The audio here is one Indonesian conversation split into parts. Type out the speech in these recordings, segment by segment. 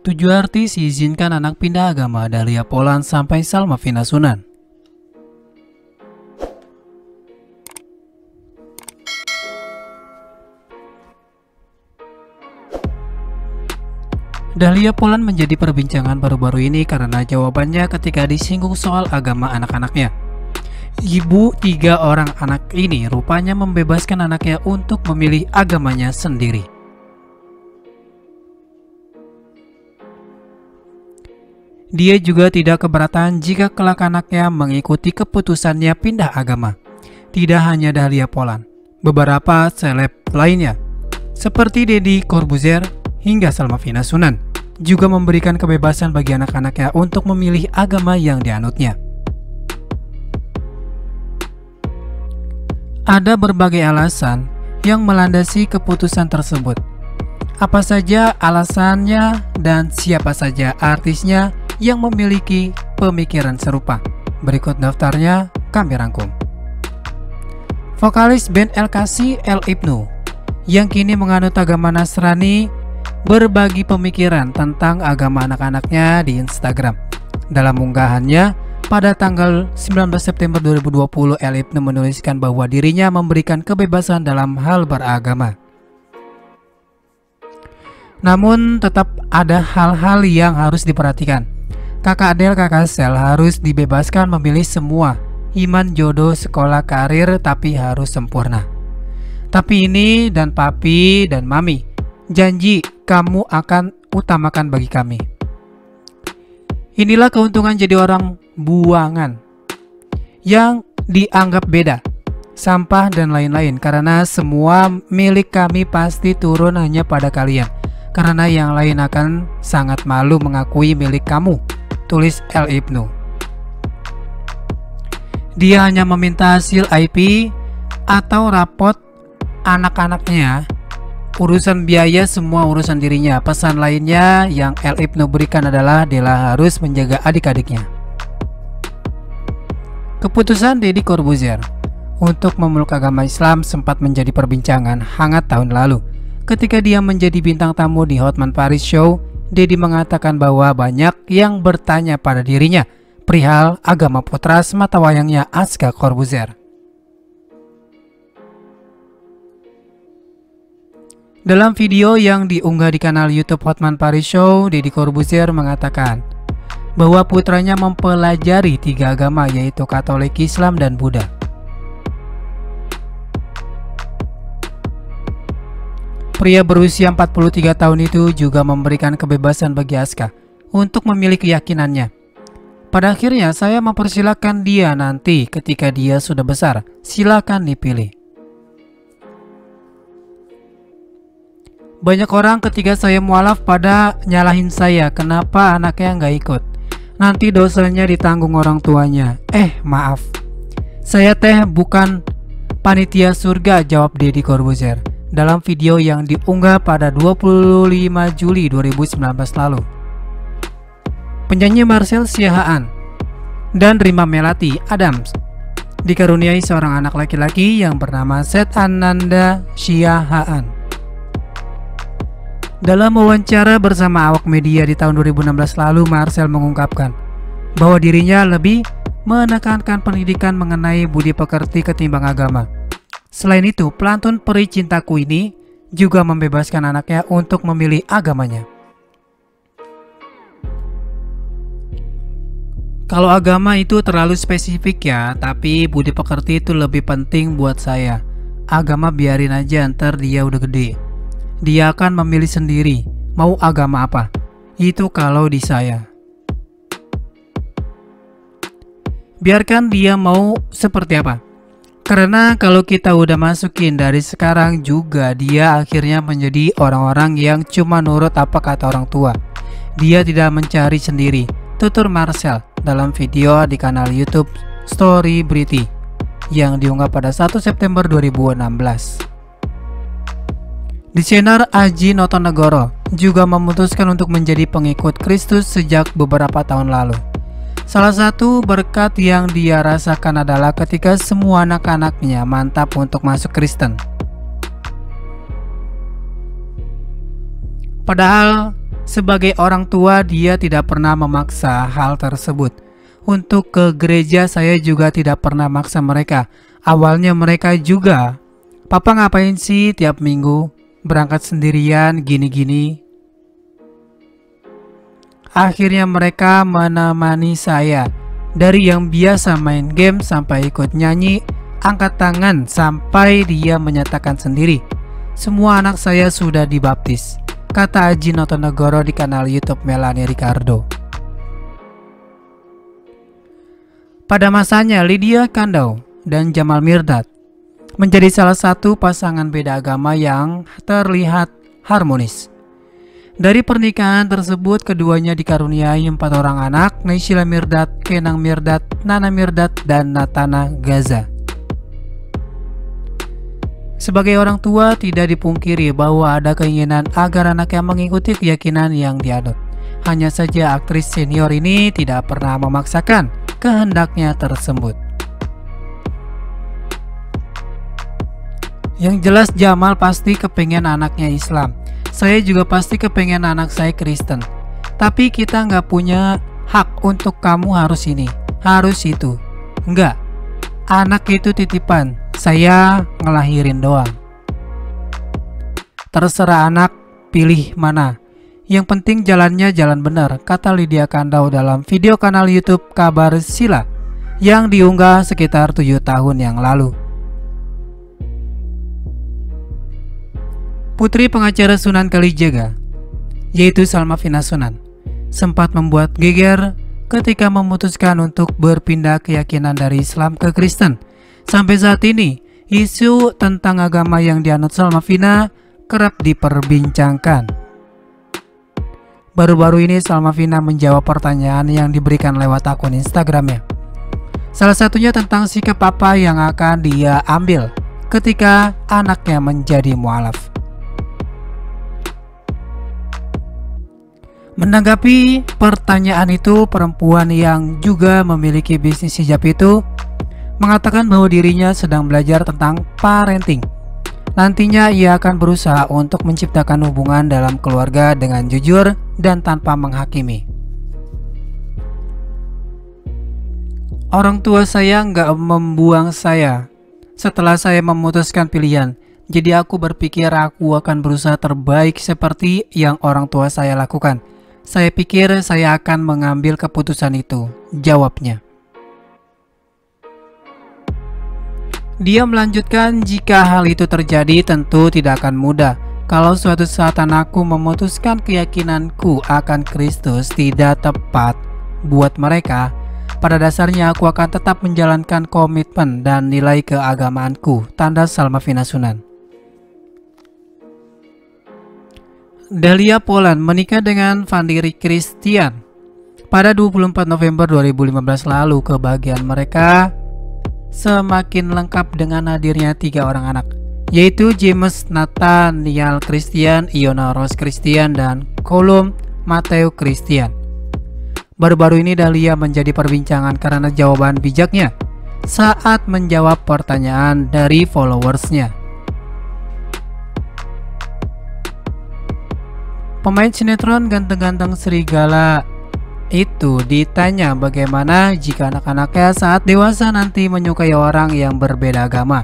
7 artis izinkan anak pindah agama, Dahlia Poland sampai Salma Finasunan. Dahlia Poland menjadi perbincangan baru-baru ini karena jawabannya ketika disinggung soal agama anak-anaknya. Ibu 3 orang anak ini rupanya membebaskan anaknya untuk memilih agamanya sendiri. Dia juga tidak keberatan jika kelak anaknya mengikuti keputusannya pindah agama. Tidak hanya Dahlia Poland, beberapa seleb lainnya seperti Deddy Corbuzier hingga Salma Finasunan juga memberikan kebebasan bagi anak-anaknya untuk memilih agama yang dianutnya. Ada berbagai alasan yang melandasi keputusan tersebut. Apa saja alasannya dan siapa saja artisnya yang memiliki pemikiran serupa? Berikut daftarnya kami rangkum. Vokalis band El-Kasi El Ibnu yang kini menganut agama Nasrani berbagi pemikiran tentang agama anak-anaknya di Instagram. Dalam unggahannya pada tanggal 19 September 2020, El Ibnu menuliskan bahwa dirinya memberikan kebebasan dalam hal beragama. Namun tetap ada hal-hal yang harus diperhatikan. Kakak Adele, kakak Sel harus dibebaskan memilih semua, iman, jodoh, sekolah, karir, tapi harus sempurna. Tapi ini dan papi dan mami, janji kamu akan utamakan bagi kami. Inilah keuntungan jadi orang buangan yang dianggap beda, sampah dan lain-lain, karena semua milik kami pasti turun hanya pada kalian, karena yang lain akan sangat malu mengakui milik kamu, tulis El Ibnu. Dia hanya meminta hasil IP atau rapot anak-anaknya. Urusan biaya semua urusan dirinya. Pesan lainnya yang El Ibnu berikan adalah Della harus menjaga adik-adiknya. Keputusan Deddy Corbuzier untuk memeluk agama Islam sempat menjadi perbincangan hangat tahun lalu. Ketika dia menjadi bintang tamu di Hotman Paris Show, Deddy mengatakan bahwa banyak yang bertanya pada dirinya perihal agama putra sematawayangnya Aska Corbuzier. Dalam video yang diunggah di kanal YouTube Hotman Paris Show, Deddy Corbuzier mengatakan bahwa putranya mempelajari 3 agama, yaitu Katolik, Islam, dan Buddha. Pria berusia 43 tahun itu juga memberikan kebebasan bagi Aska untuk memilih keyakinannya. Pada akhirnya saya mempersilahkan dia nanti ketika dia sudah besar, silakan dipilih. Banyak orang ketika saya mualaf pada nyalahin saya, kenapa anaknya nggak ikut? Nanti dosanya ditanggung orang tuanya. Maaf, saya teh bukan panitia surga, jawab Deddy Corbuzier dalam video yang diunggah pada 25 Juli 2019 lalu. Penyanyi Marcel Siahaan dan Rima Melati Adams dikaruniai seorang anak laki-laki yang bernama Seth Ananda Siahaan. Dalam wawancara bersama awak media di tahun 2016 lalu, Marcel mengungkapkan bahwa dirinya lebih menekankan pendidikan mengenai budi pekerti ketimbang agama. Selain itu, pelantun Peri Cintaku ini juga membebaskan anaknya untuk memilih agamanya. Kalau agama itu terlalu spesifik ya, tapi budi pekerti itu lebih penting buat saya. Agama biarin aja, ntar dia udah gede. Dia akan memilih sendiri mau agama apa. Itu kalau di saya. Biarkan dia mau seperti apa. Karena kalau kita udah masukin dari sekarang juga, dia akhirnya menjadi orang-orang yang cuma nurut apa kata orang tua. Dia tidak mencari sendiri, tutur Marcel dalam video di kanal YouTube Story Briti yang diunggah pada 1 September 2016. Desainer Aji Notonegoro juga memutuskan untuk menjadi pengikut Kristus sejak beberapa tahun lalu. Salah satu berkat yang dia rasakan adalah ketika semua anak-anaknya mantap untuk masuk Kristen. Padahal Sebagai orang tua, dia tidak pernah memaksa hal tersebut. Untuk ke gereja saya juga tidak pernah maksa mereka. Awalnya mereka juga, "Papa ngapain sih tiap minggu? Berangkat sendirian gini-gini." Akhirnya mereka menemani saya. Dari yang biasa main game sampai ikut nyanyi, angkat tangan sampai dia menyatakan sendiri, "Semua anak saya sudah dibaptis," kata Aji Notonegoro di kanal YouTube Melanie Ricardo. Pada masanya, Lydia Kandau dan Jamal Mirdad menjadi salah satu pasangan beda agama yang terlihat harmonis. Dari pernikahan tersebut, keduanya dikaruniai 4 orang anak, Naysila Mirdad, Kenang Mirdad, Nana Mirdad, dan Natana Gaza. Sebagai orang tua, tidak dipungkiri bahwa ada keinginan agar anaknya mengikuti keyakinan yang dianut. Hanya saja aktris senior ini tidak pernah memaksakan kehendaknya tersebut. Yang jelas Jamal pasti kepengen anaknya Islam. Saya juga pasti kepengen anak saya Kristen. Tapi kita nggak punya hak untuk kamu harus ini, harus itu. Enggak, anak itu titipan, saya ngelahirin doang. Terserah anak pilih mana. Yang penting jalannya jalan benar, kata Lydia Kandau dalam video kanal YouTube Kabar Sila yang diunggah sekitar 7 tahun yang lalu. Putri pengacara Sunan Kalijaga, yaitu Salmavina Sunan, sempat membuat geger ketika memutuskan untuk berpindah keyakinan dari Islam ke Kristen. Sampai saat ini, isu tentang agama yang dianut Salmavina kerap diperbincangkan. Baru-baru ini Salmavina menjawab pertanyaan yang diberikan lewat akun Instagramnya. Salah satunya tentang sikap apa yang akan dia ambil ketika anaknya menjadi mualaf. Menanggapi pertanyaan itu, perempuan yang juga memiliki bisnis hijab itu mengatakan bahwa dirinya sedang belajar tentang parenting. Nantinya ia akan berusaha untuk menciptakan hubungan dalam keluarga dengan jujur dan tanpa menghakimi. Orang tua saya nggak membuang saya setelah saya memutuskan pilihan. Jadi aku berpikir aku akan berusaha terbaik seperti yang orang tua saya lakukan. Saya pikir saya akan mengambil keputusan itu, jawabnya. Dia melanjutkan, jika hal itu terjadi tentu tidak akan mudah. Kalau suatu saat anakku memutuskan keyakinanku akan Kristus tidak tepat buat mereka, pada dasarnya aku akan tetap menjalankan komitmen dan nilai keagamaanku, tanda Salmavina Sunan. Dahlia Poland menikah dengan Vandiri Christian pada 24 November 2015 lalu. Kebahagiaan mereka semakin lengkap dengan hadirnya 3 orang anak, yaitu James Nathaniel Christian, Iona Rose Christian, dan Colum Matthew Christian. Baru-baru ini Dahlia menjadi perbincangan karena jawaban bijaknya saat menjawab pertanyaan dari followersnya. Pemain sinetron ganteng-ganteng serigala itu ditanya bagaimana jika anak-anaknya saat dewasa nanti menyukai orang yang berbeda agama.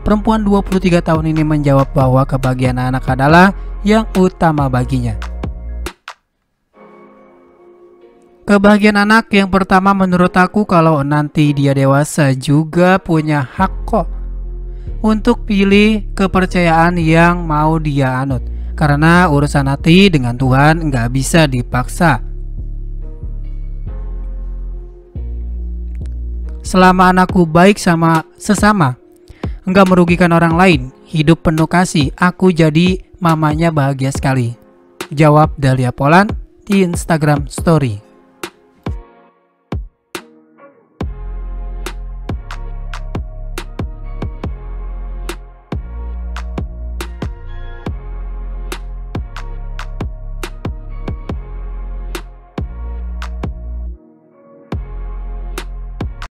Perempuan 23 tahun ini menjawab bahwa kebahagiaan anak adalah yang utama baginya. Kebahagiaan anak yang pertama menurut aku, kalau nanti dia dewasa juga punya hak kok untuk pilih kepercayaan yang mau dia anut. Karena urusan hati dengan Tuhan nggak bisa dipaksa. Selama anakku baik sama sesama, nggak merugikan orang lain, hidup penuh kasih, aku jadi mamanya bahagia sekali, jawab Dahlia Poland di Instagram Story.